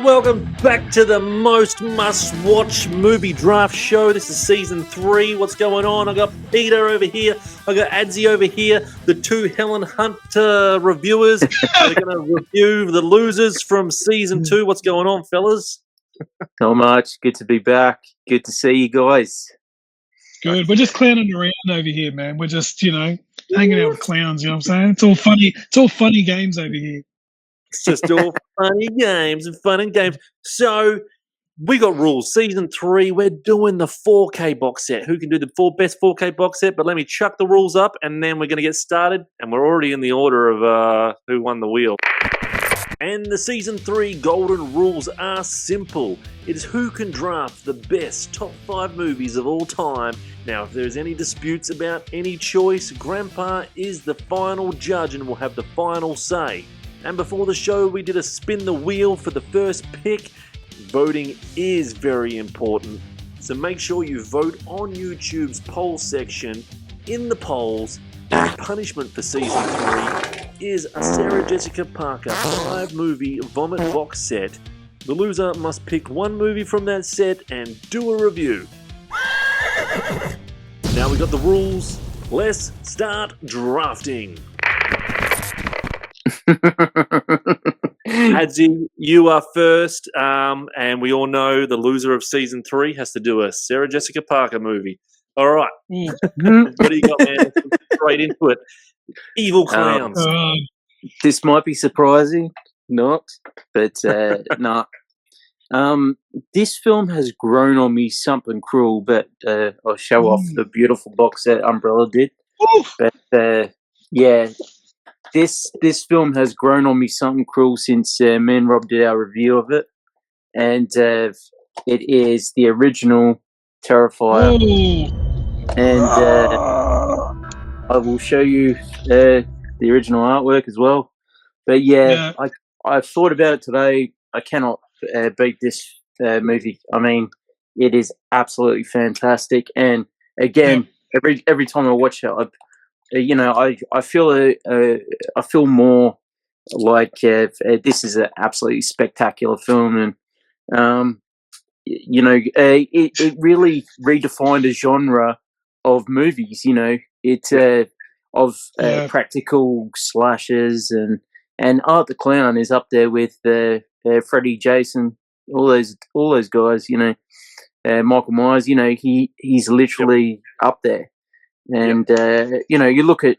welcome back to the most must-watch movie draft show. This is season 3. What's going on? I got Peter over here. I got Adzi over here. The two Helen Hunt reviewers. They're going to review the losers from season 2. What's going on, fellas? Not much. Good to be back. Good to see you guys. Good. We're just clowning around over here, man. We're just, hanging out with clowns. You know what I'm saying? It's all funny. It's all funny games over here. It's just all funny games and fun and games. So we got rules. Season 3, we're doing the 4K box set. Who can do the best 4K box set? But let me chuck the rules up, and then we're going to get started. And we're already in the order of who won the wheel. And the Season 3 golden rules are simple. It is who can draft the best top 5 movies of all time. Now, if there's any disputes about any choice, Grandpa is the final judge and will have the final say. And before the show, we did a spin the wheel for the first pick. Voting is very important, so make sure you vote on YouTube's poll section. In the polls, the punishment for Season 3 is a Sarah Jessica Parker 5-movie vomit box set. The loser must pick one movie from that set and do a review. Now we got the rules. Let's start drafting. Adzi, you are first, and we all know the loser of season 3 has to do a Sarah Jessica Parker movie. All right. What do you got, man? Let's get straight into it. Evil clowns. This might be surprising, not, but nah. This film has grown on me something cruel, but I'll show off the beautiful box set Umbrella did. But yeah. This film has grown on me something cruel since me and Rob did our review of it, and it is the original Terrifier. And I will show you the original artwork as well. But yeah. I've thought about it today. I cannot beat this movie. I mean, it is absolutely fantastic. And again, every time I watch it, I feel more like this is an absolutely spectacular film, and it really redefined a genre of movies. Practical slashers, and Art the Clown is up there with Freddy, Jason, all those guys. Michael Myers. He's literally up there. And you look at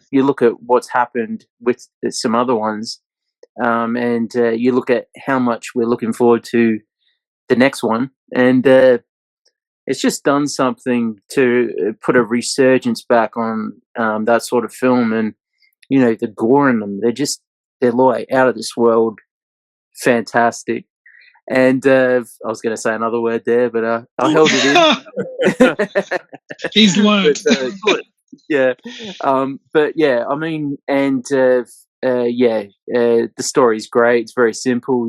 what's happened with some other ones, and you look at how much we're looking forward to the next one, and it's just done something to put a resurgence back on that sort of film. And the gore in them, they're like out of this world, fantastic. And I was going to say another word there, but I held it in. He's learned. Yeah, but yeah, I mean, and the story's great. It's very simple,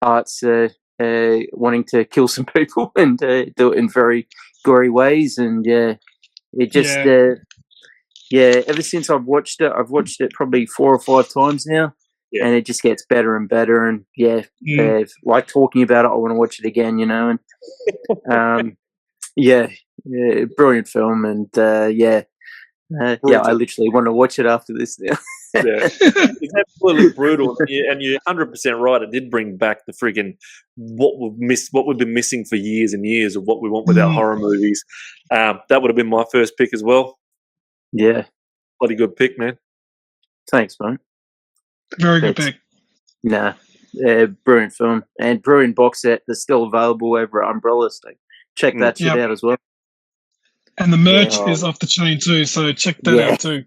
Art's wanting to kill some people and do it in very gory ways, and it just ever since I've watched it probably 4 or 5 times now, and it just gets better and better, and like talking about it, I want to watch it again, and brilliant film, and I literally want to watch it after this now. It's absolutely brutal, and you're 100% right. It did bring back the friggin' what we've been missing for years and years of what we want with our horror movies. That would have been my first pick as well. Yeah, bloody good pick, man. Thanks, mate. Very good pick. Nah, brilliant film and brilliant box set that's still available over at Umbrella. So check that shit out as well. And the merch is off the chain too, so check that out too.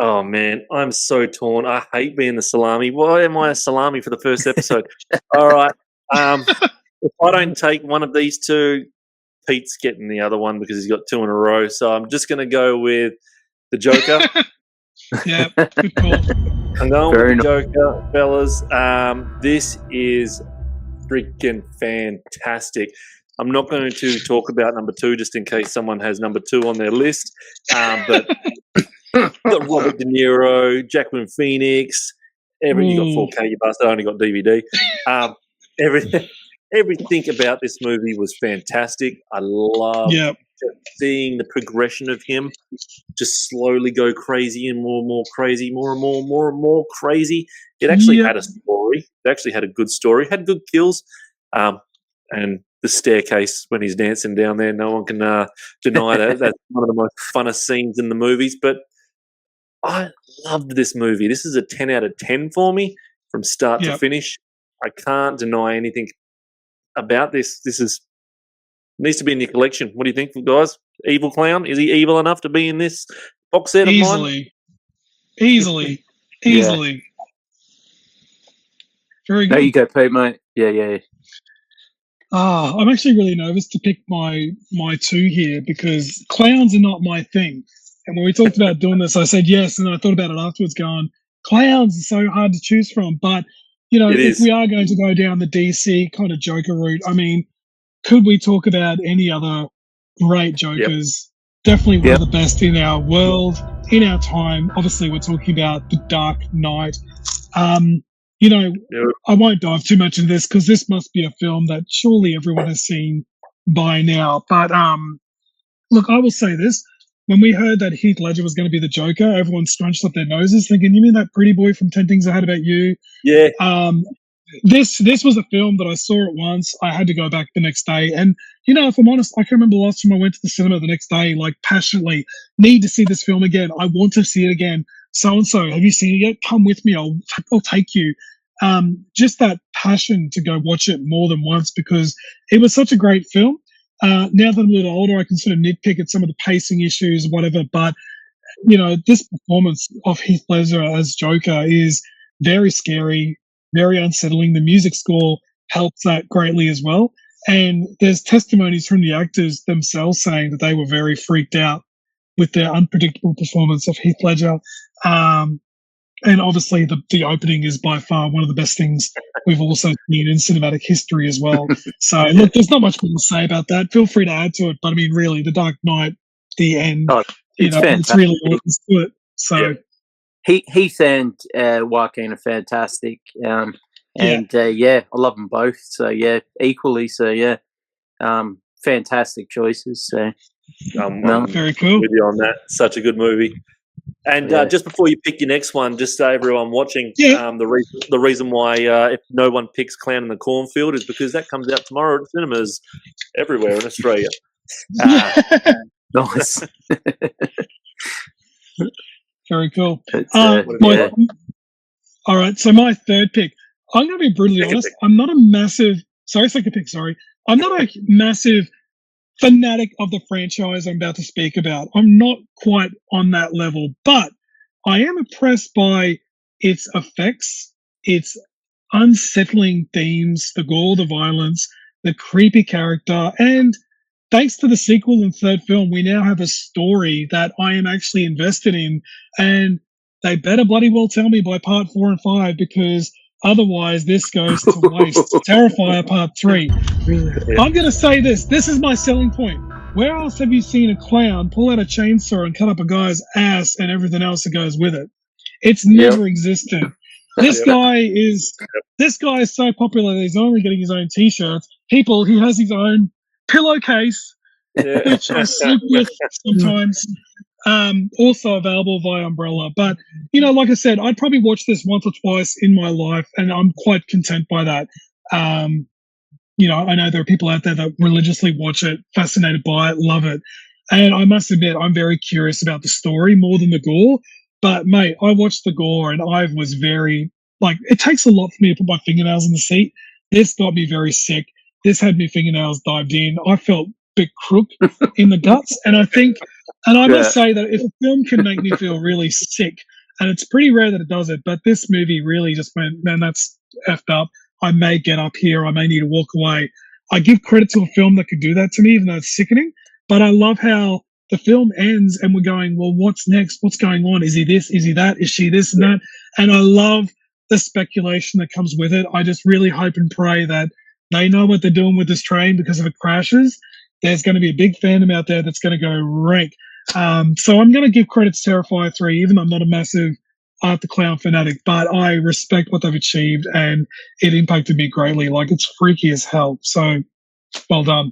Oh man, I'm so torn. I hate being the salami. Why am I a salami for the first episode? All right. If I don't take one of these two, Pete's getting the other one because he's got 2 in a row. So I'm just going to go with the Joker. Yeah, good call. I'm going with the Joker, fellas. This is freaking fantastic. I'm not going to talk about number 2 just in case someone has number 2 on their list. But Robert De Niro, Joaquin Phoenix, You got Ooh. 4K, you bastard. I only got DVD. Everything about this movie was fantastic. I loved Yeah. seeing the progression of him just slowly go crazy and more crazy, more and more crazy. It actually Yep. had a story. It actually had a good story. Had good kills. And the staircase when he's dancing down there, no one can deny that. That's one of the most funnest scenes in the movies. But I loved this movie. This is a 10 out of 10 for me from start to Yep. finish. I can't deny anything about this. This needs to be in your collection. What do you think, guys? Evil Clown? Is he evil enough to be in this box set of mine? Easily. Very good. There you go, Pete, mate. Yeah. I'm actually really nervous to pick my two here because clowns are not my thing. And when we talked about doing this, I said yes, and then I thought about it afterwards, going, clowns are so hard to choose from. But if we are going to go down the DC kind of Joker route, I mean, could we talk about any other great Jokers? Yep. Definitely one of the best in our world, in our time. Obviously, we're talking about The Dark Knight. I won't dive too much into this because this must be a film that surely everyone has seen by now. But look, I will say this. When we heard that Heath Ledger was going to be the Joker, everyone scrunched up their noses thinking, you mean that pretty boy from 10 Things I Had About You? Yeah. This was a film that I saw it once. I had to go back the next day. And, if I'm honest, I can remember the last time I went to the cinema the next day, like passionately, need to see this film again. I want to see it again. So-and-so, have you seen it yet? Come with me. I'll take you. Just that passion to go watch it more than once because it was such a great film. Now that I'm a little older, I can sort of nitpick at some of the pacing issues, whatever. But, this performance of Heath Ledger as Joker is very scary, very unsettling. The music score helps that greatly as well. And there's testimonies from the actors themselves saying that they were very freaked out with their unpredictable performance of Heath Ledger. And obviously the opening is by far one of the best things we've also seen in cinematic history as well. So look, there's not much more to say about that. Feel free to add to it. But I mean, really, The Dark Knight, the end, it's really all there is to it. So Heath and Joaquin are fantastic. I love them both. So equally. So fantastic choices. So very cool. With you on that. Such a good movie. And just before you pick your next one, just so everyone watching, the reason why if no one picks Clown in the Cornfield is because that comes out tomorrow at cinemas everywhere in Australia. Nice. Very cool. All right, so my third pick. I'm going to be brutally honest. I'm not a massive. Second pick. Sorry, I'm not a massive fanatic of the franchise I'm about to speak about. I'm not quite on that level, but I am impressed by its effects, its unsettling themes, the gore, the violence, the creepy character, and thanks to the sequel and third film, we now have a story that I am actually invested in, and they better bloody well tell me by part 4 and 5 because otherwise this goes to waste. Terrifier Part 3. I'm going to say this. This is my selling point. Where else have you seen a clown pull out a chainsaw and cut up a guy's ass and everything else that goes with it? It's never existed. This guy is so popular that he's only getting his own T-shirts. He has his own pillowcase, which I sleep with sometimes. Also available via Umbrella. But, like I said, I'd probably watch this once or twice in my life, and I'm quite content by that. I know there are people out there that religiously watch it, fascinated by it, love it. And I must admit, I'm very curious about the story more than the gore. But, mate, I watched the gore, and I was very, it takes a lot for me to put my fingernails in the seat. This got me very sick. This had me fingernails dived in. I felt bit crook in the guts, and I must say that if a film can make me feel really sick, and it's pretty rare that it does it, but this movie really just went, man, that's effed up. I may get up here, I may need to walk away. I give credit to a film that could do that to me, even though it's sickening, but I love how the film ends and we're going, well, what's next? What's going on? Is he this? Is he that? Is she this and that? And I love the speculation that comes with it. I just really hope and pray that they know what they're doing with this train, because if it crashes, there's going to be a big fandom out there that's going to go rank. So I'm going to give credit to Terrifier 3, even though I'm not a massive aren't the clown fanatic, but I respect what they've achieved, and it impacted me greatly. Like, it's freaky as hell. So, well done.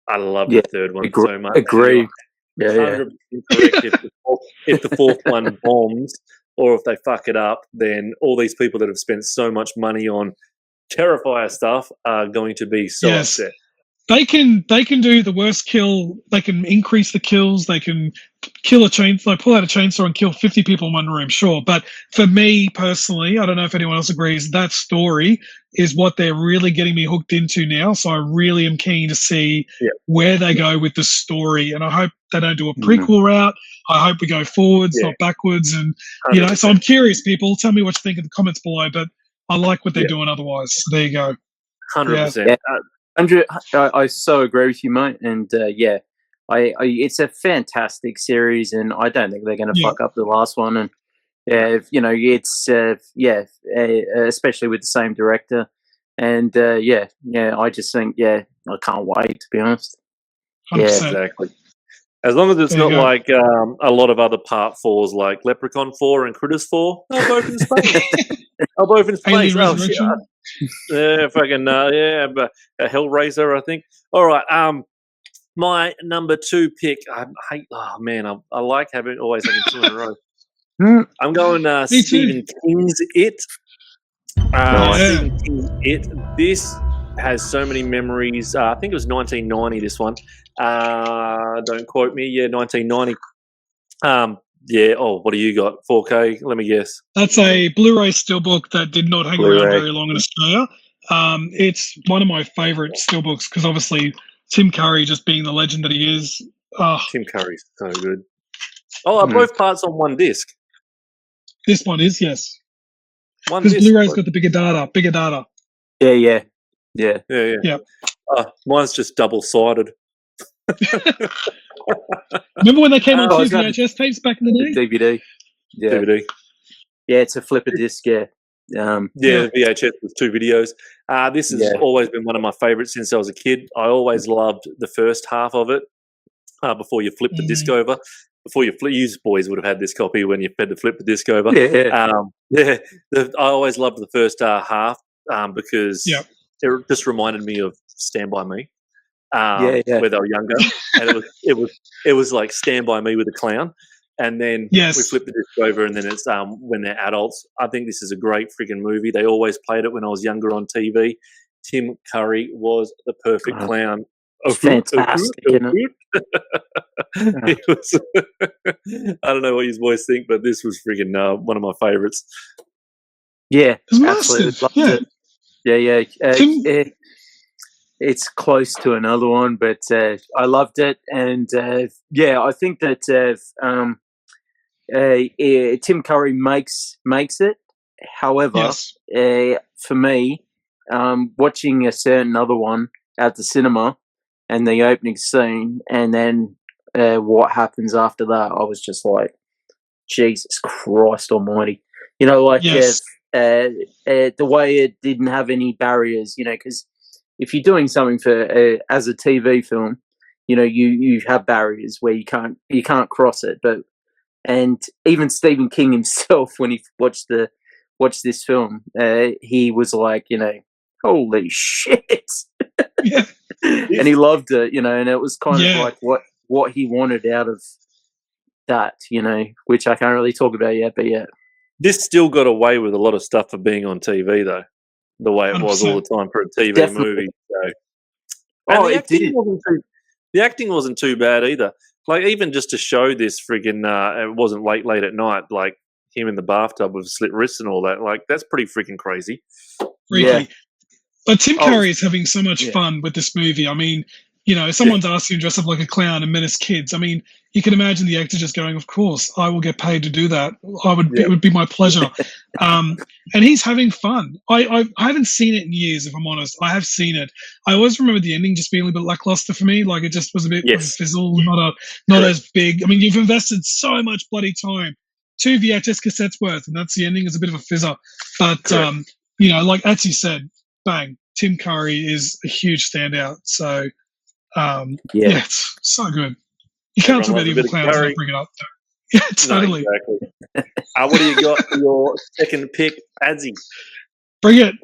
I love Yeah, the third one agree- so much. agree. You're Yeah, 100% correct. If the fourth one bombs, or if they fuck it up, then all these people that have spent so much money on Terrifier stuff are going to be so Yes. upset. They can do the worst kill. They can increase the kills. They can kill a chainsaw, pull out a chainsaw and kill 50 people in one room, sure. But for me personally, I don't know if anyone else agrees, that story is what they're really getting me hooked into now. So I really am keen to see where they go with the story. And I hope they don't do a prequel route. I hope we go forwards, not backwards. And, you know, so I'm curious, people. Tell me what you think in the comments below. But I like what they're doing otherwise. So there you go. 100%. Yeah. Andrew, I so agree with you, mate. And it's a fantastic series, and I don't think they're going to fuck up the last one. And you know, it's especially with the same director. And I just think I can't wait, to be honest. 100%. Yeah, exactly. As long as it's not like a lot of other part 4s, like Leprechaun 4 and Critters 4. Oh, both in space. Both in space. Alien Resurrection. Yeah, fucking but a Hellraiser, I think. All right. My number 2 pick. I like always having 2 in a row. I'm going Stephen King's It. Stephen King's It. This has so many memories. I think it was 1990. This one. Don't quote me. Yeah, 1990. what do you got? 4K? Let me guess. That's a Blu-ray steelbook that did not hang around very long in Australia. It's one of my favourite steelbooks because obviously Tim Curry, just being the legend that he is. Tim Curry's so good. Oh, both parts on one disc. This one is, yes. One because disc. Blu-ray's got the bigger data. Yeah. Mine's just double-sided. Remember when they came on two VHS tapes back in the day? DVD. Yeah. DVD. Yeah, it's a flipper disc, The VHS with 2 videos. This has always been one of my favourites since I was a kid. I always loved the first half of it before you flip the disc over. Before you flip, you boys would have had this copy when you had to flip the disc over. I always loved the first half because it just reminded me of Stand By Me. Where they were younger, and it was like Stand By Me with a clown, and then we flip the disc over, and then it's when they're adults. I think this is a great freaking movie. They always played it when I was younger on TV. Tim Curry was the perfect clown. Fantastic, isn't it? I don't know what you boys think, but this was freaking one of my favorites. Yeah, absolutely. It's close to another one, but I loved it, and I think that Tim Curry makes it. However, for me, watching a certain other one at the cinema and the opening scene, and then what happens after that, I was just like, Jesus Christ Almighty! You know, like the way it didn't have any barriers. You know, because if you're doing something for as a TV film, you know, you have barriers where you can't cross it. And even Stephen King himself, when he watched this film, he was like, you know, holy shit, and he loved it, you know, and it was kind of like what he wanted out of that, you know, which I can't really talk about yet, but this still got away with a lot of stuff for being on TV though. The way it was all the time for a TV movie. So. The acting wasn't too bad either. Like, even just to show this friggin' it wasn't late at night, like him in the bathtub with slit wrists and all that. Like, that's pretty freaking crazy. Really. But Tim Curry is having so much fun with this movie. I mean, you know, someone's asked him to dress up like a clown and menace kids. I mean, you can imagine the actor just going, of course, I will get paid to do that. It would be my pleasure. And he's having fun. I haven't seen it in years, if I'm honest. I have seen it. I always remember the ending just being a little bit lackluster for me. Like, it just was a bit of a fizzle, not as big. I mean, you've invested so much bloody time. 2 VHS cassettes worth, and that's the ending. Is a bit of a fizzer. But, you know, like as you said, bang, Tim Curry is a huge standout. So, it's so good. You can't talk about Evil Clowns and not bring it up. Yeah, No, totally. exactly. What do you got for your second pick, Adzi? Bring it.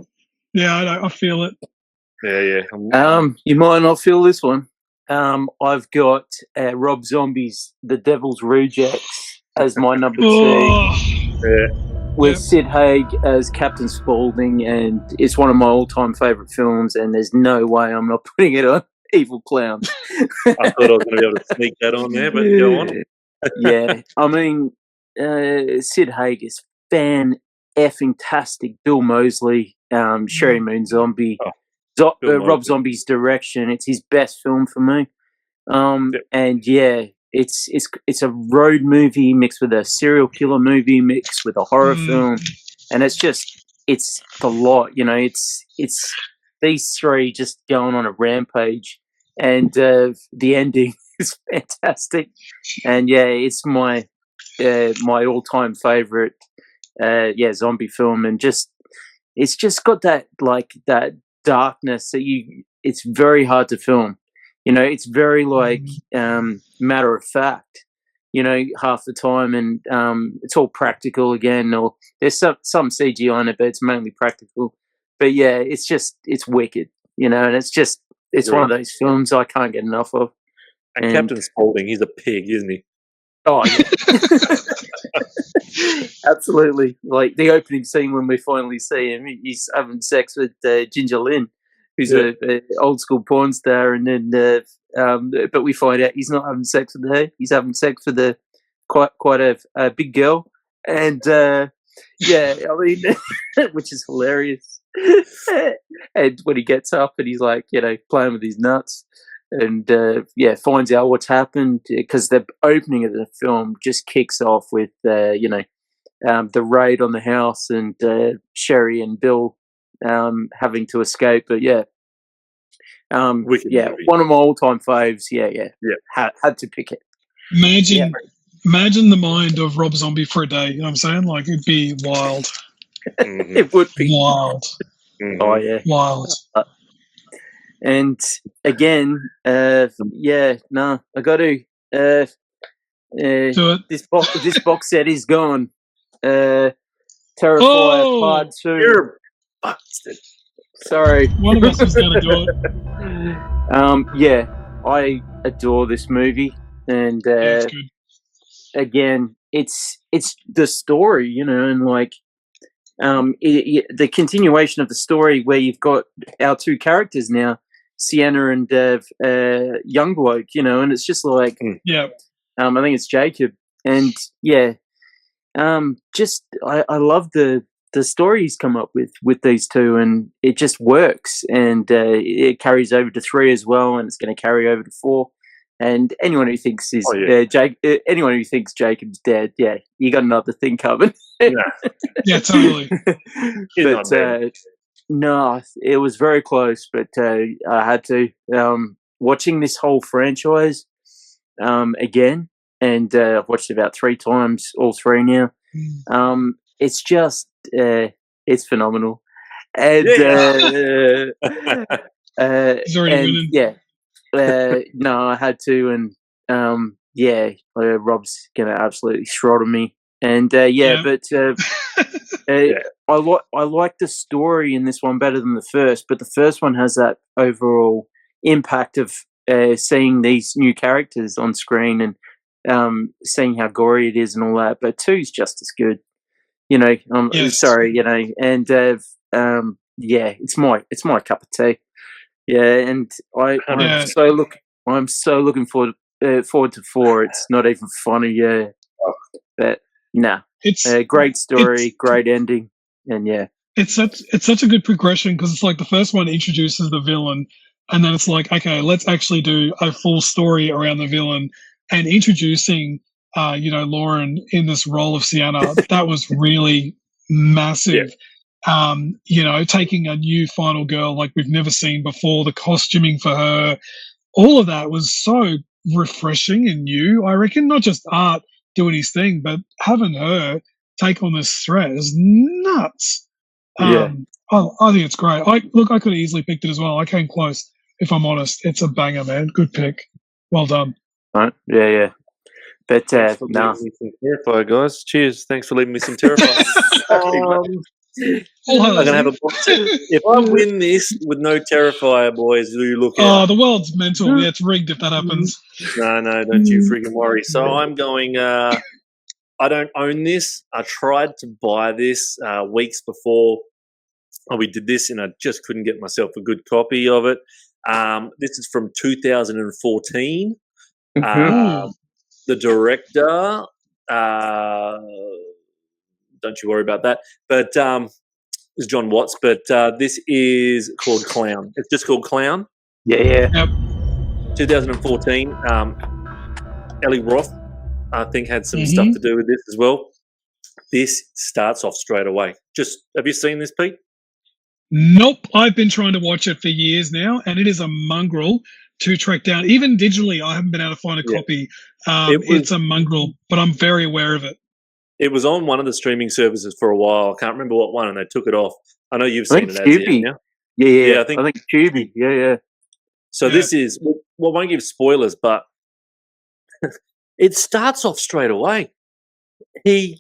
Yeah, I know. I feel it. Yeah. You might not feel this one. I've got Rob Zombie's The Devil's Rejects as my number 2, Oh, Yeah. with Yep. Sid Haig as Captain Spaulding, and it's one of my all-time favourite films, and there's no way I'm not putting it on Evil Clowns. I thought I was going to be able to sneak that on there, but go on. Yeah, I mean, Sid Haig is fan-effing-tastic. Bill Moseley, Sherry Moon Zombie, Bill Rob Moseley. Zombie's direction. It's his best film for me. Yep. And yeah, it's a road movie mixed with a serial killer movie mixed with a horror film, and it's the lot. You know, it's these three just going on a rampage, and the ending is fantastic. And yeah, it's my all-time favorite zombie film, and it's just got that darkness that it's very hard to film. You know, it's very matter of fact, you know, half the time, and it's all practical again, or there's some CGI in it, but it's mainly practical. But yeah, it's wicked, you know, and it's one of those films I can't get enough of. And Captain Spaulding, he's a pig, isn't he? Oh, yeah. Absolutely. Like the opening scene when we finally see him, he's having sex with Ginger Lynn, who's a old school porn star, and then but we find out he's not having sex with her. He's having sex with quite a big girl, and yeah, I mean, which is hilarious. And when he gets up and he's like, you know, playing with his nuts, and finds out what's happened, because the opening of the film just kicks off with the raid on the house, and Sherry and Bill having to escape. But Wicked movie. One of my all-time faves. Had to pick it. Imagine the mind of Rob Zombie for a day. You know what I'm saying? Like, it'd be wild. Mm-hmm. It would be wild. Mm-hmm. Oh yeah, wild. And again, I got to. Do it. This box set is gone. Terrifier Part 2. You're busted. Sorry. One of us was going to do it. I adore this movie, and It's good. again, it's the story, you know, and like the continuation of the story where you've got our two characters now, Sienna and young bloke, you know, and it's just like I think it's Jacob, and I love the story he's come up with these two, and it just works, and it carries over to 3 as well, and it's going to carry over to 4. And anyone who thinks anyone who thinks Jacob's dead, you got another thing coming. Yeah, totally. But no, it was very close. But I had to watching this whole franchise again, and I've watched it about 3 times, all 3 now. It's just it's phenomenal, and He's already winning. no, I had to, and Rob's gonna absolutely throttle me, and but I like the story in this one better than the first, but the first one has that overall impact of seeing these new characters on screen and seeing how gory it is and all that. But 2 is just as good, you know. Sorry, you know, and it's my cup of tea. Yeah, and I'm so looking forward to 4. It's not even funny, but it's a great story, great ending, and it's such a good progression, because it's like the first one introduces the villain, and then it's like, okay, let's actually do a full story around the villain, and introducing Lauren in this role of Sienna. That was really massive. Taking a new final girl like we've never seen before, the costuming for her, all of that was so refreshing and new. I reckon not just Art doing his thing, but having her take on this threat is nuts. I think it's great. I could have easily picked it as well. I came close, if I'm honest. It's a banger, man. Good pick. Well done. Right. Yeah. But Thanks for no, leaving me some Terrifier, guys. Cheers. Thanks for leaving me some Terrifier. I'm gonna have a box set. If I win this with no Terrifier, boys, you look out. Oh, the world's mental. Yeah, it's rigged if that happens. No, don't you freaking worry. So I'm going. I don't own this. I tried to buy this weeks before we did this, and I just couldn't get myself a good copy of it. This is from 2014. The director, don't you worry about that, but is John Watts. But this is called Clown. It's just called Clown. Yeah. Yep. 2014. Eli Roth, I think, had some stuff to do with this as well. This starts off straight away. Have you seen this, Pete? Nope. I've been trying to watch it for years now, and it is a mongrel to track down. Even digitally, I haven't been able to find a copy. It's a mongrel, but I'm very aware of it. It was on one of the streaming services for a while. I can't remember what one, and they took it off. I know you've seen it as yet, yeah? Yeah, I think Tubi. Yeah. So this is, well, I won't give spoilers, but it starts off straight away. The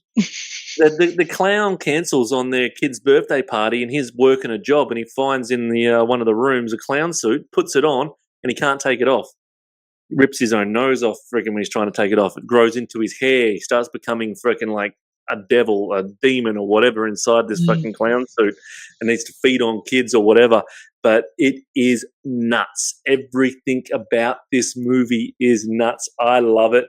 clown cancels on their kid's birthday party, and he's working a job, and he finds in the one of the rooms a clown suit, puts it on, and he can't take it off. He rips his own nose off freaking when he's trying to take it off. It grows into his hair. He starts becoming freaking like a devil, a demon or whatever inside this fucking clown suit, and needs to feed on kids or whatever. But it is nuts. Everything about this movie is nuts. I love it.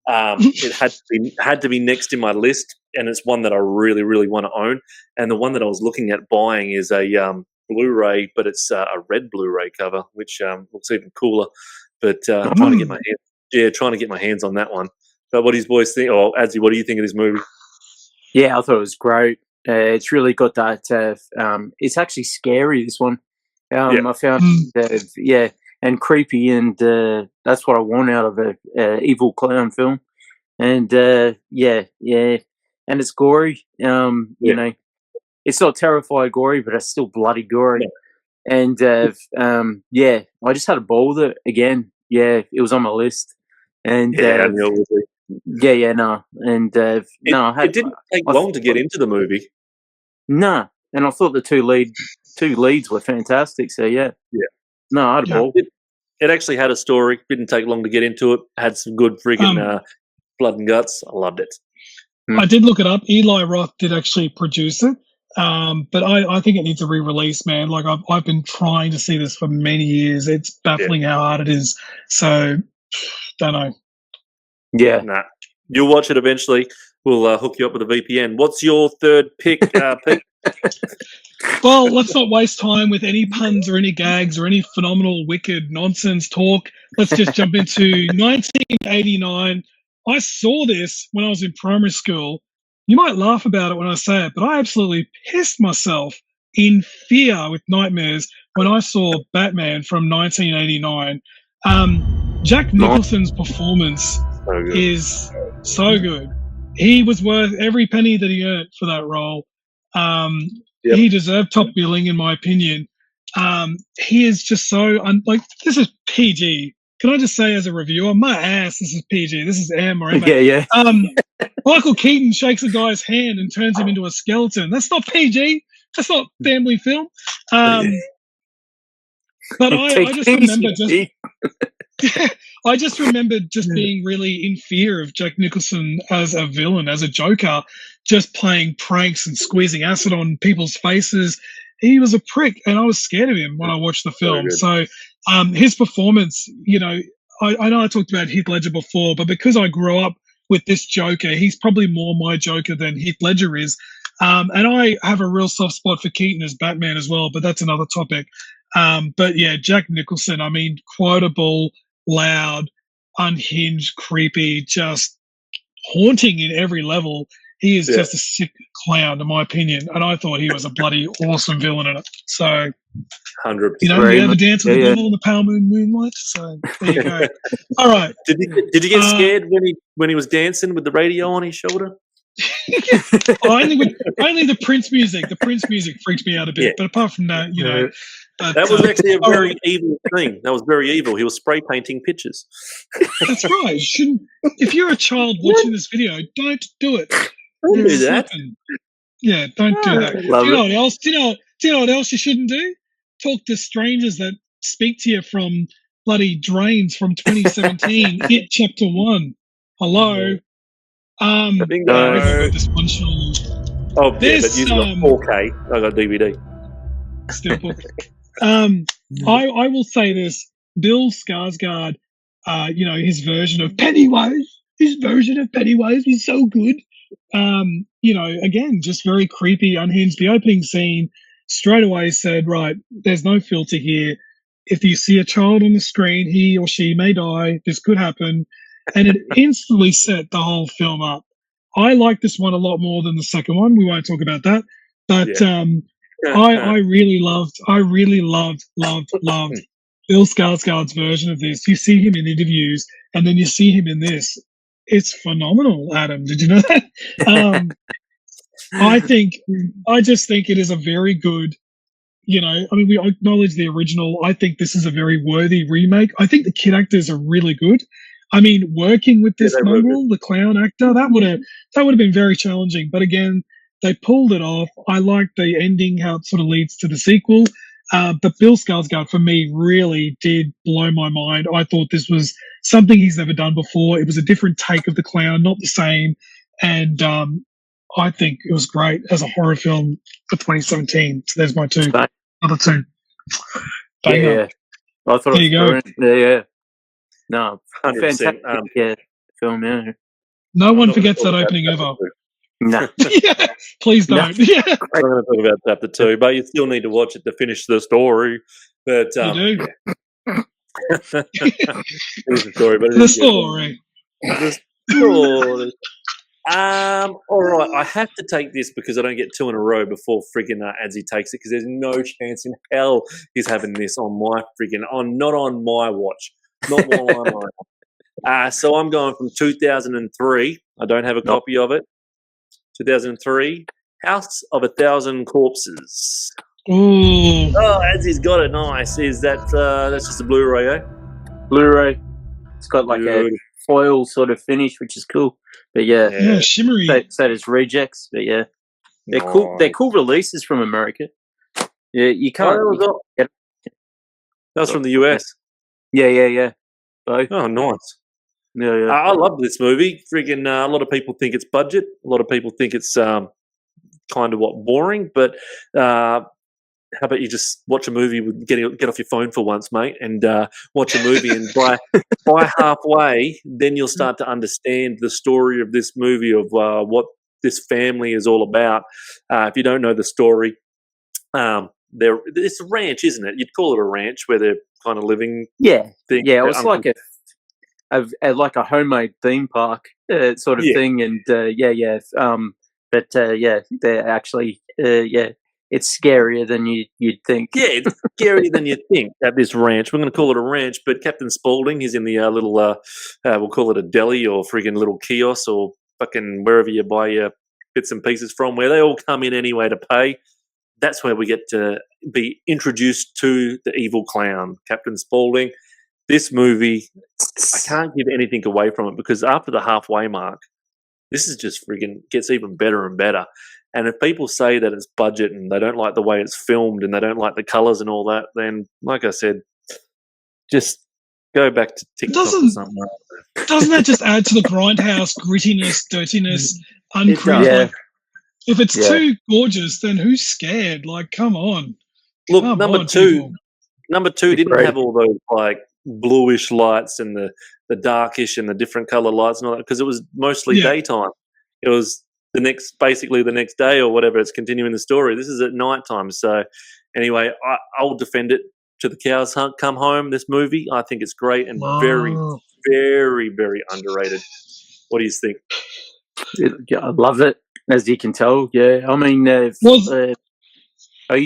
It had to be next in my list, and it's one that I really, really want to own. And the one that I was looking at buying is a Blu-ray, but it's a red Blu-ray cover, which looks even cooler. But trying to get my hands on that one. But what do you boys think? Oh, Adzi, what do you think of this movie? Yeah, I thought it was great. It's really got that. It's actually scary. This one, I found, and creepy, and that's what I want out of a evil clown film. And and it's gory. You know, it's not terrifying gory, but it's still bloody gory. And I just had a ball with it again. Yeah, it was on my list. And it didn't take long to get into the movie. No, and I thought the two leads were fantastic. So I had a ball. It actually had a story. Didn't take long to get into it. Had some good friggin' blood and guts. I loved it. I did look it up. Eli Roth did actually produce it. But I think it needs a re-release, man. Like I've been trying to see this for many years. It's baffling how hard it is. So, don't know. Yeah. Nah. You'll watch it eventually. We'll hook you up with a VPN. What's your third pick, Pete? Well, let's not waste time with any puns or any gags or any phenomenal, wicked nonsense talk. Let's just jump into 1989. I saw this when I was in primary school. You might laugh about it when I say it, but I absolutely pissed myself in fear with nightmares when I saw Batman from 1989. Jack Nicholson's performance is so good. He was worth every penny that he earned for that role. He deserved top billing, in my opinion. He is just so this is PG. Can I just say, as a reviewer, my ass, this is PG. This is M or M. Yeah. Michael Keaton shakes a guy's hand and turns him into a skeleton. That's not PG. That's not family film. But I just remember being really in fear of Jack Nicholson as a villain, as a Joker, just playing pranks and squeezing acid on people's faces. He was a prick, and I was scared of him when I watched the film. So his performance, I know I talked about Heath Ledger before, but because I grew up with this Joker, he's probably more my Joker than Heath Ledger is. And I have a real soft spot for Keaton as Batman as well, but that's another topic. But yeah, Jack Nicholson, I mean, quotable, loud, unhinged, creepy, just haunting in every level. He is just a sick clown, in my opinion, and I thought he was a bloody awesome villain in it. So, 100%. You ever dance with the devil in the Power Moon Moonlight? So there you go. All right. Did you get scared when he was dancing with the radio on his shoulder? Only the Prince music. The Prince music freaked me out a bit, but apart from that, But, That was actually a very evil thing. That was very evil. He was spray painting pictures. That's right. You shouldn't. If you're a child watching this video, don't do it. Don't do that. Yeah, don't do that. Do Love you know it. what else? Do you know what else you shouldn't do? Talk to strangers that speak to you from bloody drains from 2017. Hit chapter 1. Hello. Bingo. Yeah, we've all got this one, Sean. Oh, This, yeah, but using a 4K. I got DVD. Still book. I will say this: Bill Skarsgård, his version of Pennywise. His version of Pennywise was so good. Again, just very creepy, unhinged. The opening scene straight away said, right, there's no filter here. If you see a child on the screen, he or she may die. This could happen. And it instantly set the whole film up. I like this one a lot more than the second one. We won't talk about that. But I really loved Bill Skarsgård's version of this. You see him in interviews and then you see him in this. It's phenomenal, Adam. Did you know that? I just think it is a very good, we acknowledge the original. I think this is a very worthy remake. I think the kid actors are really good. I mean, working with this mongrel, the clown actor, that would have been very challenging. But again, they pulled it off. I like the ending, how it sort of leads to the sequel. But Bill Skarsgård, for me, really did blow my mind. I thought this was something he's never done before. It was a different take of the clown, not the same. And I think it was great as a horror film for 2017. So there's my other two. Yeah. I thought there you go. Yeah. No, 100%. Fantastic film, yeah. No one forgets that opening ever. No. Yeah, please don't. No. Yeah. I'm going to talk about chapter 2, but you still need to watch it to finish the story. But You do. It is a story, but The story. The story. All right, I have to take this because I don't get 2 in a row before friggin' Adzi takes it, because there's no chance in hell he's having this on my not on my watch, not while I'm on it. So I'm going from 2003. I don't have a copy of it. 2003, House of 1,000 Corpses. Ooh. Oh, Adzi's got it. Nice. Is that that's just a Blu-ray, eh? Blu-ray. It's got like a foil sort of finish, which is cool. But Yeah, shimmery. So does Rejects, but yeah. They're cool. They're cool releases from America. Yeah, you can't. That was from the US. Yeah. Both. Oh, nice. Yeah. I love this movie. Friggin' a lot of people think it's budget. A lot of people think it's kind of boring. But how about you just watch a movie with get off your phone for once, mate, and watch a movie, and by halfway, then you'll start to understand the story of this movie, of what this family is all about. If you don't know the story, it's a ranch, isn't it? You'd call it a ranch where they're kind of living. Yeah. It was like a homemade theme park sort of thing, and they're actually it's scarier than you'd think. Yeah, it's scarier than you think at this ranch. We're going to call it a ranch, but Captain Spaulding, he's in the little, we'll call it a deli or friggin' little kiosk or fucking wherever you buy your bits and pieces from, where they all come in anyway to pay. That's where we get to be introduced to the evil clown, Captain Spaulding. This movie, I can't give anything away from it, because after the halfway mark, this is just friggin' gets even better and better. And if people say that it's budget and they don't like the way it's filmed and they don't like the colours and all that, then, like I said, just go back to TikTok or something. Doesn't that just add to the grindhouse grittiness, dirtiness, uncreep? Yeah. Like, if it's too gorgeous, then who's scared? Like, come on. Look, Come number on, two people. didn't have all those like bluish lights and the darkish and the different color lights and all that, because it was mostly daytime. It was basically the next day or whatever. It's continuing the story. This is at nighttime. So anyway, I'll defend it to the cows come home. This movie, I think it's great and very, very, very underrated. What do you think? I love it, as you can tell. Yeah, I mean, you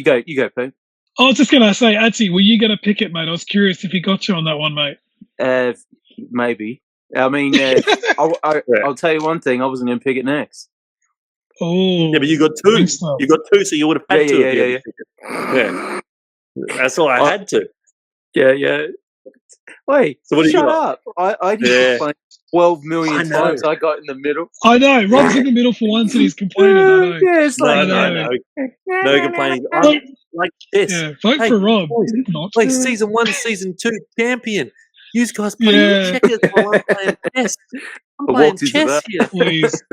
go, Pete. I was just going to say, Atsi, were you going to pick it, mate? I was curious if he got you on that one, mate. Maybe. I mean, I'll tell you one thing. I wasn't going to pick it next. Oh, yeah, but you got 2. You got 2, so you would have had 2. Yeah. That's all I had to. Yeah. Wait, So what do you shut got? up. I didn't complain 12 million I know. times. I got in the middle. I know. Rob's in the middle for once and he's complaining. I know. Yeah, it's like, No complaining. I Vote, like this. yeah, vote Hey, for Rob. boys, Not. Like season 1, season 2 champion. You guys play Yeah. checkers while I'm playing chess. I'm I playing walked into chess that. here. Please.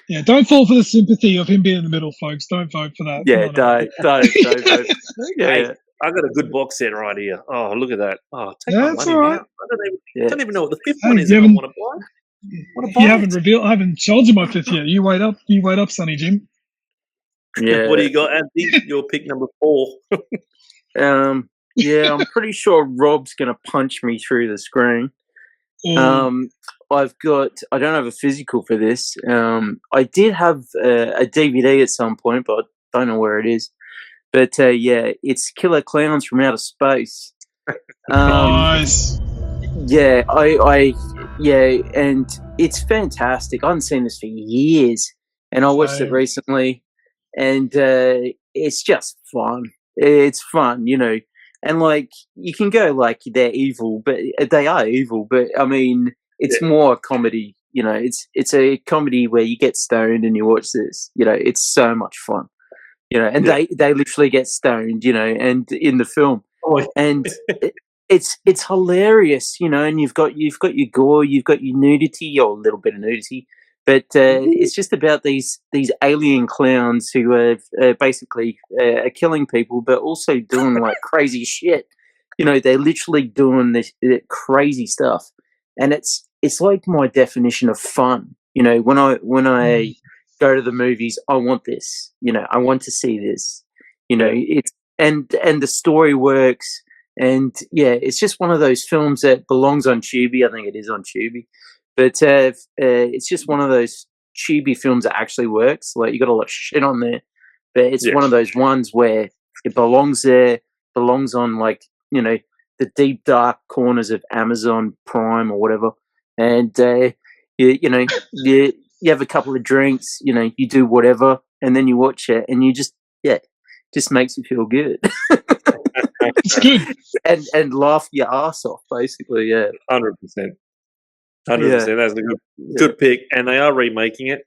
Yeah, don't fall for the sympathy of him being in the middle, folks. Don't vote for that. Yeah, No. don't. Hey, Yeah. I got a good box set right here. Oh, look at that. Oh, take Yeah, my that's money all now. right. I don't even know what the fifth Hey, one is. you I haven't- want to buy. You haven't revealed. I haven't told you my fifth yet. You wait up, Sonny Jim. Yeah. What do you got, Andy? Your pick number 4. Yeah, I'm pretty sure Rob's going to punch me through the screen. I don't have a physical for this. I did have a DVD at some point, but I don't know where it is. But yeah, it's Killer Clowns from Outer Space. Nice. Yeah, and it's fantastic. I haven't seen this for years, and I watched it Same. recently, and it's just fun. It's fun, and like you can go like they're evil, but they are evil. But I mean, it's more a comedy. It's a comedy where you get stoned and you watch this. It's so much fun. And they literally get stoned. And in the film, and it's hilarious. And you've got your gore, you've got your nudity, or a little bit of nudity. But it's just about these alien clowns who are basically are killing people, but also doing like crazy shit. They're literally doing this crazy stuff, and it's like my definition of fun. When I go to the movies, I want this. I want to see this. It's and the story works, and it's just one of those films that belongs on Tubi. I think it is on Tubi. But it's just one of those Tubi films that actually works. Like, you got a lot of shit on there, but it's one of those ones where it belongs there, belongs on like the deep dark corners of Amazon Prime or whatever. And you have a couple of drinks, you do whatever, and then you watch it, and you just just makes you feel good. It's good. and laugh your ass off, basically. 100%. 100%. That's a good pick, and they are remaking it.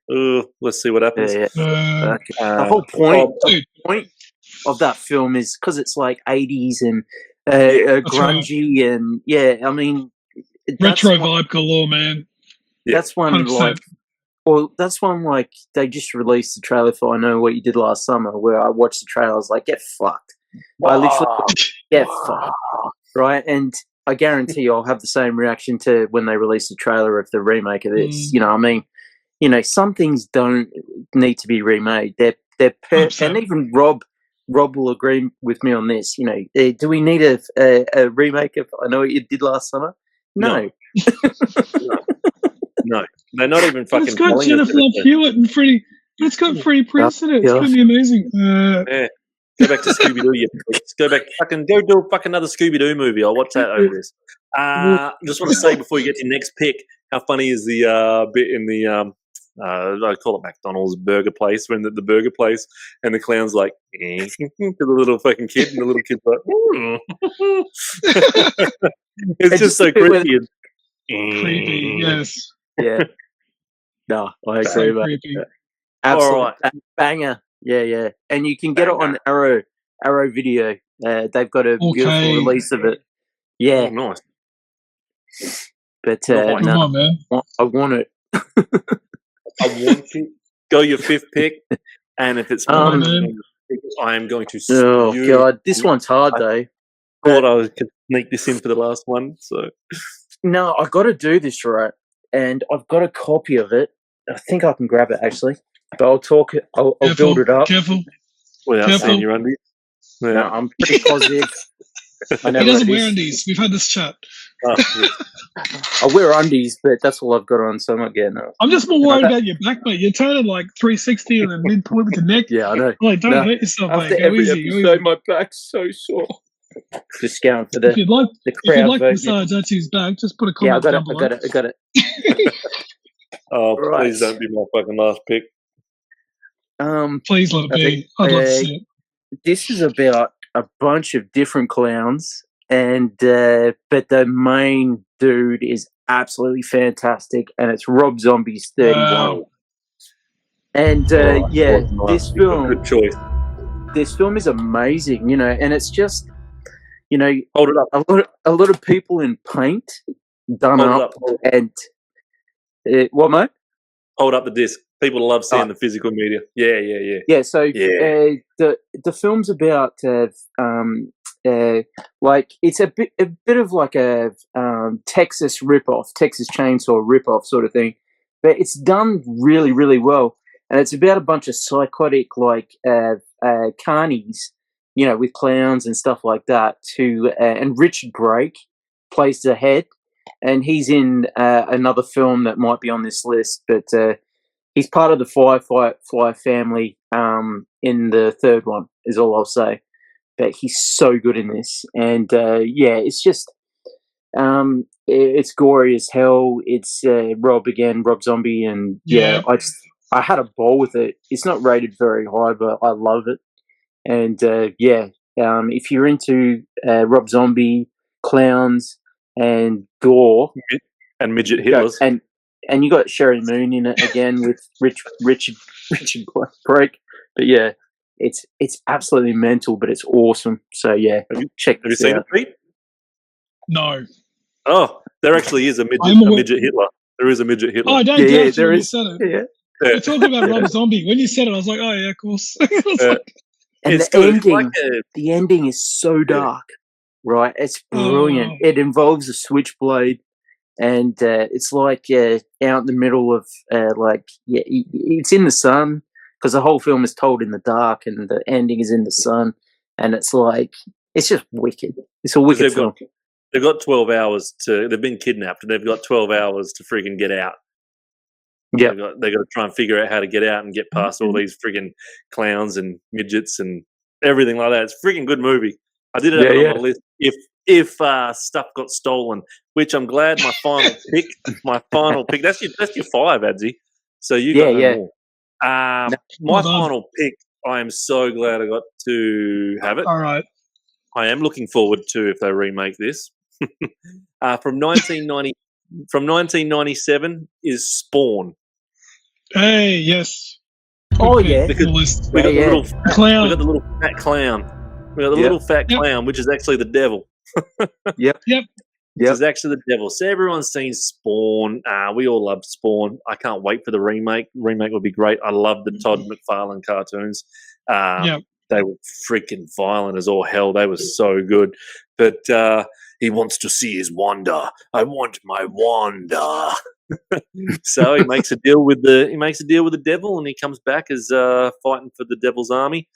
Let's see what happens. The whole point of that film is because it's like 80s and grungy, and I mean, retro vibe galore, man. That's one 100%. that's one like they just released the trailer for I Know What You Did Last Summer, where I watched the trailer. I was like, get fucked. I literally get fucked, right? And I guarantee I'll have the same reaction to when they release the trailer of the remake of this. I mean, some things don't need to be remade. They're perfect, and even Rob will agree with me on this. Do we need a remake of I Know What You Did Last Summer? No. No, they're not even fucking. It's got Jennifer Love Hewitt and Freddie. It's got Freddie Prinze in it. It's gonna be amazing. Go back to Scooby Doo. Go back. Go do a another Scooby Doo movie. I'll watch that over this. Just want to say before you get to your next pick, how funny is the bit in the I call it McDonald's burger place, when the burger place and the clown's like to the little fucking kid, and the little kid's like it's just so creepy. Creepy, yes. Yeah. No, I agree, mate. Absolutely. All right. Banger. Yeah. And you can get it on Arrow Video. They've got a beautiful release of it. Yeah. Oh, nice. But come on, man. I want it. I want to go your fifth pick, and if it's mine, I am going to. Oh God, this one's hard though. Thought I could sneak this in for the last one, so. No, I got to do this right, and I've got a copy of it. I think I can grab it actually, but I'll talk it. I'll build it up. Careful. Without seeing your undies. Yeah. No, I'm pretty positive. He doesn't wear undies. We've had this chat. I wear undies, but that's all I've got on, so I'm not getting it. I'm just more worried about your back, mate. You're turning like 360 and then midpoint with the neck. Yeah, I know. Like, don't hurt yourself, mate. After every episode, my back's so sore. Just going for the If you'd like to massage Archie's back, just put a comment down below. I got it. Oh, please don't be my fucking last pick. Please let it be. I'd love to see it. this is about a bunch of different clowns, and but the main dude is absolutely fantastic, and it's Rob Zombie's 31. Wow. And yeah, this Good choice. this film is amazing, you know, and it's just, you know, Hold it up. a lot of people in paint done Hold it up, up. and what, mate? Hold up the disc. People love seeing the physical media. Yeah. So the film's about like it's a bit of like a Texas ripoff, Texas Chainsaw ripoff sort of thing, but it's done really, really well, and it's about a bunch of psychotic like carnies, you know, with clowns and stuff like that. And Richard Brake plays the head, and he's in another film that might be on this list, but he's part of the Firefly family in the third one, is all I'll say. But he's so good in this, and it's just it's gory as hell. It's Rob Zombie, and I had a ball with it. It's not rated very high, but I love it. And if you're into Rob Zombie, clowns, and gore, and midget Hitlers, and you got Sherry Moon in it again with Richard Brake. But yeah, it's absolutely mental, but it's awesome. So yeah, check this out. Have you seen it, Pete? No. Oh, there actually is a midget Hitler. There is a midget Hitler. Oh, I don't doubt you when you said it. Yeah. You're talking about Rob Zombie. When you said it, I was like, oh yeah, of course. And the ending is so dark, right? It's brilliant. It involves a switchblade, and it's like out in the middle of it's in the sun, because the whole film is told in the dark, and the ending is in the sun, and it's like, it's just wicked. It's a wicked film. They've got 12 hours they've been kidnapped, and they've got 12 hours to freaking get out. Yeah, they got to try and figure out how to get out and get past all these freaking clowns and midgets and everything like that. It's a freaking good movie. I did have it on my list if stuff got stolen, which I'm glad my final pick. That's your 5, Adzi. So you got no more. My final pick. I am so glad I got to have it. All right. I am looking forward to if they remake this. From 1997 is Spawn. Hey, yes. Oh yeah, because we got the little clown. We got the little fat clown. We got the little fat clown, which is actually the devil. Yep. This is actually the devil. So everyone's seen Spawn. We all love Spawn. I can't wait for the remake. Remake would be great. I love the Todd McFarlane cartoons. They were freaking violent as all hell. They were so good. But he wants to see his Wanda. I want my Wanda. So he makes a deal with the devil, and he comes back as fighting for the devil's army.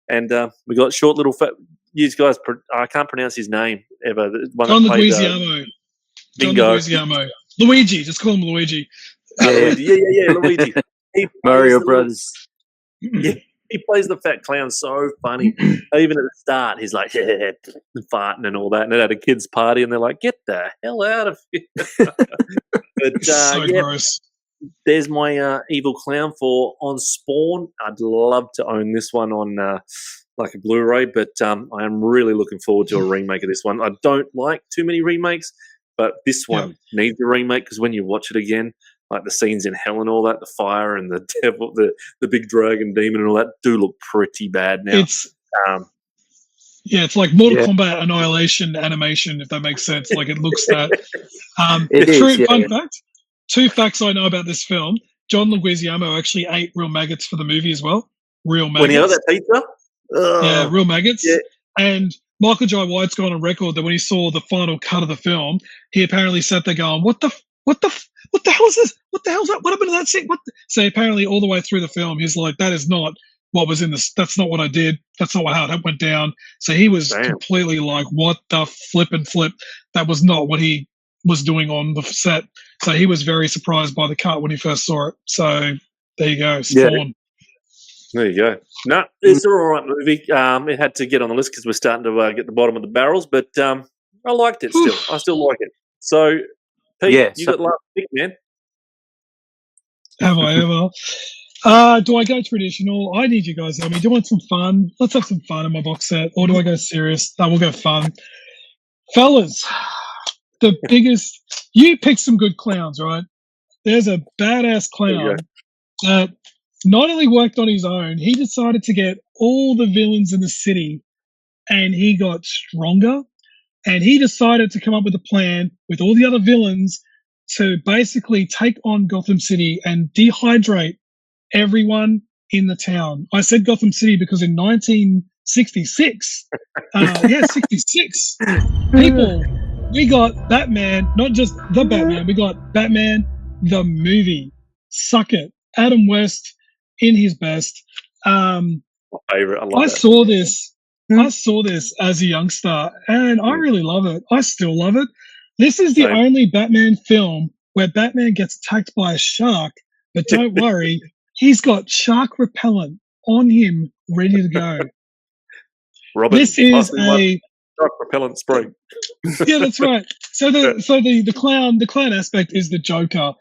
And we got short little fat. You guys, I can't pronounce his name ever. John Leguizamo. Bingo. Luigi. Just call him Luigi. Luigi. Mario Brothers. Yeah. He plays the fat clown so funny. Even at the start, he's like farting and all that. And at a kid's party, and they're like, "Get the hell out of here!" But so gross. There's my evil clown on Spawn. I'd love to own this one on like a Blu-ray, but I am really looking forward to a remake of this one. I don't like too many remakes, but this one needs a remake, because when you watch it again, like the scenes in hell and all that, the fire and the devil, the big dragon demon and all that do look pretty bad now. It's like Mortal Kombat Annihilation animation, if that makes sense. Like it looks that. Fun fact. 2 facts I know about this film. John Leguizamo actually ate real maggots for the movie as well. Real maggots. When he had that pizza? Yeah, real maggots. Yeah. And Michael Jai White's gone on record that when he saw the final cut of the film, he apparently sat there going, what the hell is this? What the hell's that? What happened to that scene? So apparently all the way through the film, he's like, that is not what was in this. That's not what I did. That's not how that went down. So he was completely like, what the flip? That was not what he was doing on the set. So he was very surprised by the cut when he first saw it. So there you go. Spawn. Yeah. There you go. No, it's an all right movie. It had to get on the list because we're starting to get the bottom of the barrels, but I liked it still. I still like it. So, Pete, you got last pick, man. Have I ever? Do I go traditional? I need you guys to help me. Do you want some fun? Let's have some fun in my box set. Or do I go serious? No, we'll go fun. Fellas, the biggest... You pick some good clowns, right? There's a badass clown that not only worked on his own, he decided to get all the villains in the city, and he got stronger, and he decided to come up with a plan with all the other villains to basically take on Gotham City and dehydrate everyone in the town. I said Gotham City because in 1966, 66, people, we got Batman, not just the Batman, we got Batman, the movie. Suck it. Adam West in his best. My favorite. I love I that. saw this. I saw this as a youngster, and I really love it. I still love it. This is the Same. only Batman film where Batman gets attacked by a shark, but don't worry, he's got shark repellent on him, ready to go. Robin, This is shark repellent spray. yeah, that's right. So the clown aspect is the Joker.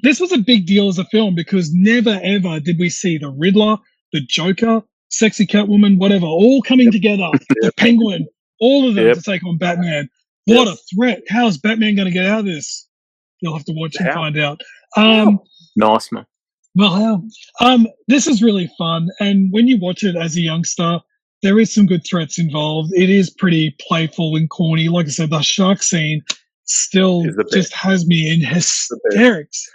This was a big deal as a film because never ever did we see the Riddler, the Joker, sexy Catwoman, whatever, all coming together. The Penguin, all of them to take on Batman. What a threat! How's Batman going to get out of this? You'll have to watch and find out. Nice, man. Well, this is really fun, and when you watch it as a youngster, there is some good threats involved. It is pretty playful and corny. Like I said, the shark scene still just has me in hysterics.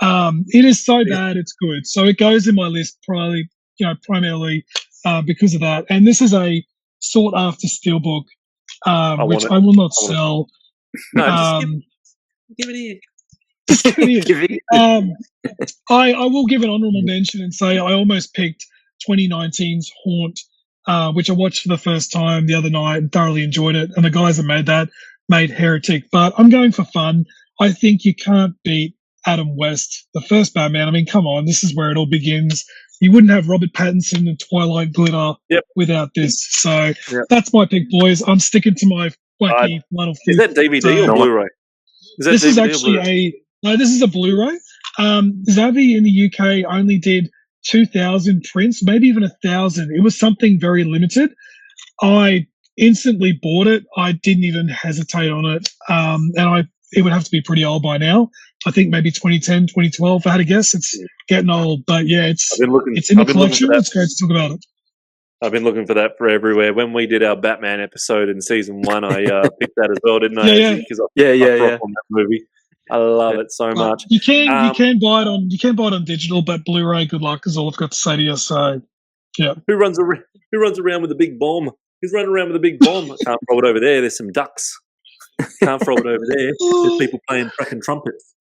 It is so bad, it's good. So it goes in my list primarily because of that. And this is a sought after steelbook, which I will not sell. No, just give it here. I will give an honorable mention and say I almost picked 2019's Haunt, which I watched for the first time the other night and thoroughly enjoyed it. And the guys that made Heretic. But I'm going for fun. I think you can't beat Adam West, the first Batman. I mean, come on, this is where it all begins. You wouldn't have Robert Pattinson and Twilight Glitter without this. So that's my pick, boys. I'm sticking to my wacky one of Is that DVD or Blu-ray? This is actually this is a Blu-ray. Zavi in the UK only did 2,000 prints, maybe even 1,000. It was something very limited. I instantly bought it. I didn't even hesitate on it. And it would have to be pretty old by now. I think maybe 2010, 2012, if I had to guess. It's getting old, but yeah, it's in the collection. It's great to talk about it. I've been looking for that for everywhere. When we did our Batman episode in season 1, I picked that as well, didn't I? Because I on that movie. I love it so much. You can buy it on digital, but Blu-ray, good luck, is all I've got to say to you. So, yeah. Who runs around with a big bomb? Who's running around with a big bomb? I can't throw it over there. There's some ducks. Can't throw it over there. There's people playing fucking trumpets.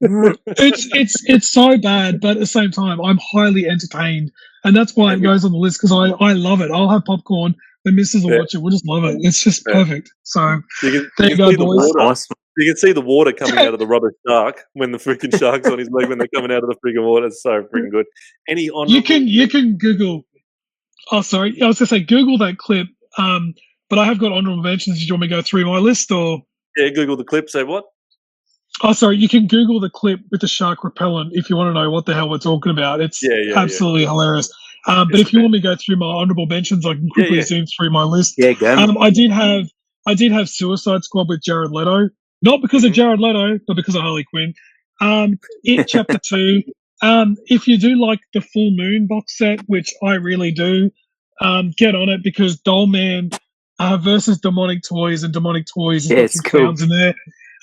It's so bad, but at the same time, I'm highly entertained, and that's why it goes on the list because I love it. I'll have popcorn. The missus will watch it. We'll just love it. It's just perfect. So there you go, boys. You can see the water coming out of the rubber shark when the freaking shark's on his leg when they're coming out of the freaking water. It's so freaking good. You can Google. Oh, sorry. I was going to say Google that clip. But I have got honorable mentions. Do you want me to go through my list or? Yeah, Google the clip. Say what? Oh, sorry. You can Google the clip with the shark repellent if you want to know what the hell we're talking about. It's absolutely hilarious. But if you want me to go through my honorable mentions, I can quickly zoom through my list. Yeah, go. I did have Suicide Squad with Jared Leto, not because of Jared Leto, but because of Harley Quinn. It Chapter 2. If you do like the Full Moon box set, which I really do, get on it because Doll Man versus Demonic Toys, and Demonic Toys has got some clowns in there.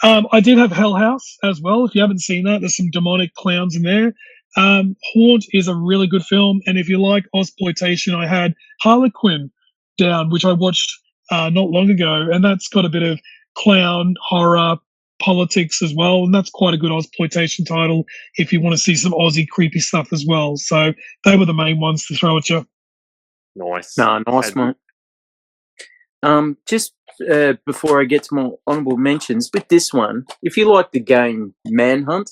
I did have Hell House as well. If you haven't seen that, there's some demonic clowns in there. Haunt is a really good film, and if you like Ozploitation, I had Harlequin down, which I watched not long ago, and that's got a bit of clown, horror, politics as well, and that's quite a good Ozploitation title if you want to see some Aussie creepy stuff as well. So they were the main ones to throw at you. Nice. Nice, mate. Just before I get to my honourable mentions, with this one, if you like the game Manhunt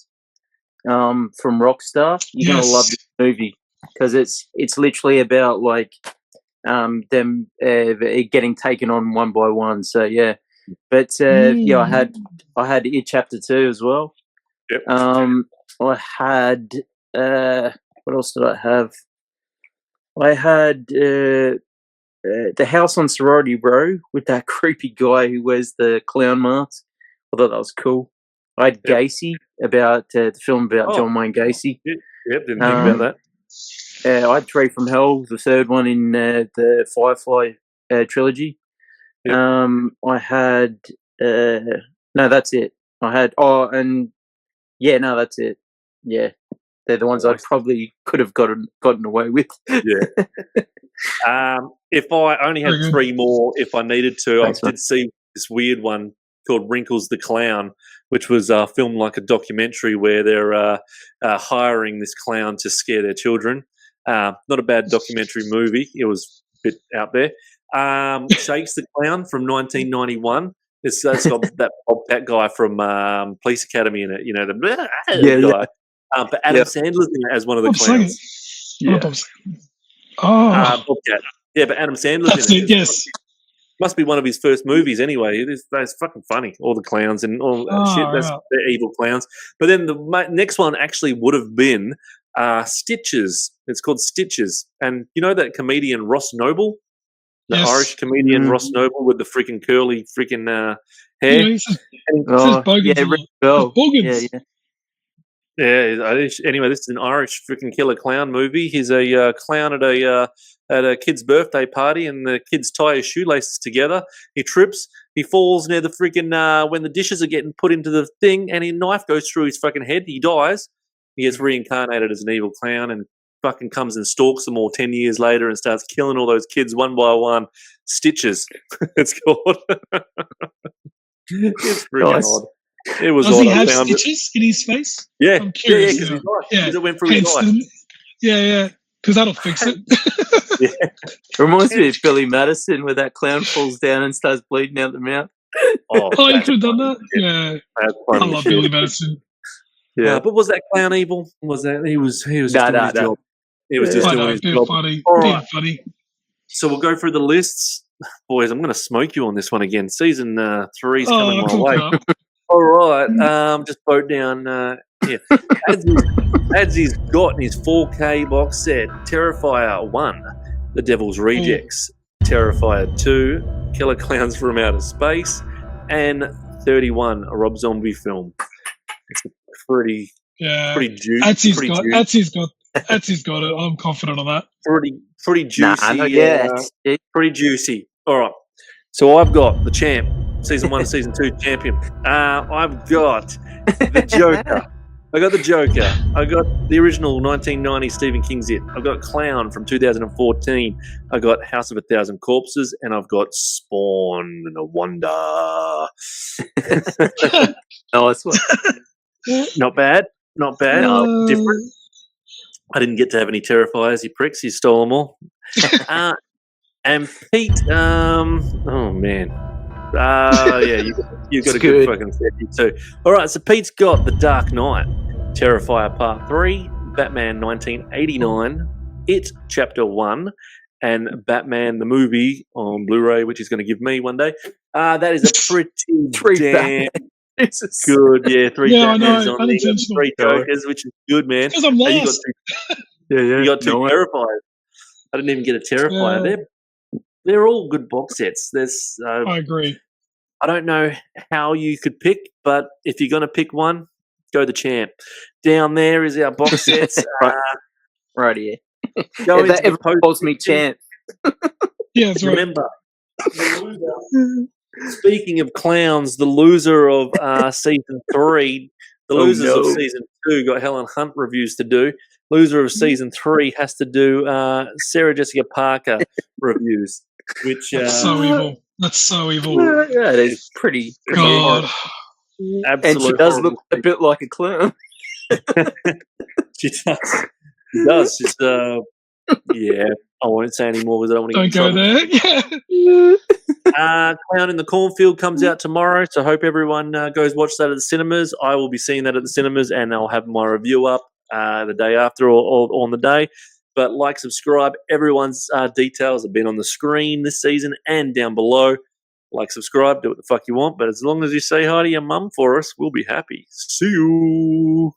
from Rockstar, you're gonna love this movie because it's literally about like them getting taken on one by one. So yeah, but I had It Chapter 2 as well. Yep. I had what else did I have? I had the House on Sorority Row with that creepy guy who wears the clown mask. I thought that was cool. I had Gacy, about the film about John Wayne Gacy. Yep, didn't think about that. I had Three from Hell, the third one in the Firefly trilogy. Yep. I had no, that's it. I had that's it. Yeah, they're the ones I probably could have gotten away with. Yeah. If I only had three more, if I needed to, Thanks, I did see this weird one called Wrinkles the Clown, which was filmed like a documentary where they're hiring this clown to scare their children. Not a bad documentary movie. It was a bit out there. Shakes the Clown from 1991. It's got that guy from Police Academy in it. You know, the guy. But Adam Sandler's in it as one of the clowns. Bobcat. Yeah, but Adam Sandler's in it. Yes. Must be one of his first movies anyway. That's fucking funny. All the clowns and all that shit. They're evil clowns. But then the next one actually would have been Stitches. It's called Stitches. And you know that comedian Ross Noble? The Irish comedian Ross Noble with the freaking curly freaking hair. Anyway, this is an Irish freaking killer clown movie. He's a clown at a kid's birthday party, and the kids tie his shoelaces together. He trips. He falls near the freaking when the dishes are getting put into the thing, and a knife goes through his fucking head. He dies. He gets reincarnated as an evil clown and fucking comes and stalks them all 10 years later and starts killing all those kids one by one. Stitches, it's called. It's freaking odd. It was Does odd. he have stitches in his face? Yeah. I'm curious. Because it went through his eye. Yeah. Because that'll fix it. Reminds me of Billy Madison, where that clown falls down and starts bleeding out the mouth. You could have done that? Yeah. I love Billy Madison. Yeah, but was that clown evil? Was that he was just doing his job? He was just doing his job. Funny. All right. Funny. So we'll go through the lists, boys. I'm going to smoke you on this one again. Season 3's coming my way. All right, just vote down. Adsy's got in his 4K box set Terrifier 1, The Devil's Rejects, Terrifier 2, Killer Clowns from Outer Space, and 31, a Rob Zombie film. It's pretty juicy. Adsy's got it. I'm confident on that. Pretty juicy. Pretty juicy. All right. So I've got the champ, season 1 and season 2 champion. I've got the Joker. I got the Joker. I got the original 1990 Stephen King's It. I've got Clown from 2014. I got House of a Thousand Corpses, and I've got Spawn and a Wonder. Nice one. Not bad. No. Different. I didn't get to have any Terrifiers, you pricks. You stole them all. And Pete, oh man. You've got a good fucking set too. All right, so Pete's got The Dark Knight, Terrifier Part 3, Batman 1989, It Chapter 1, and Batman the movie on Blu-ray, which he's going to give me one day. That is a pretty damn good. Yeah, three Batmans on there. 3 Jokers, which is good, man. Because I'm lost. You got 2 Terrifiers. I didn't even get a Terrifier. They're all good box sets. I agree. I don't know how you could pick, but if you're going to pick one, go the champ. Down there is our box sets. Right here. Everyone calls me champ. Yeah, that's right. Remember, speaking of clowns, the loser of season 3, the losers of season 2 got Helen Hunt reviews to do. Loser of season 3 has to do Sarah Jessica Parker reviews. Which That's so evil. That's so evil. Yeah, it is pretty God. Absolutely. And she does look a bit like a clown. She does. She's I won't say any more because I don't want to go there. Clown in the Cornfield comes out tomorrow, so I hope everyone goes watch that at the cinemas. I will be seeing that at the cinemas, and I'll have my review up the day after or on the day. But like, subscribe. Everyone's details have been on the screen this season and down below. Like, subscribe, do what the fuck you want. But as long as you say hi to your mum for us, we'll be happy. See you.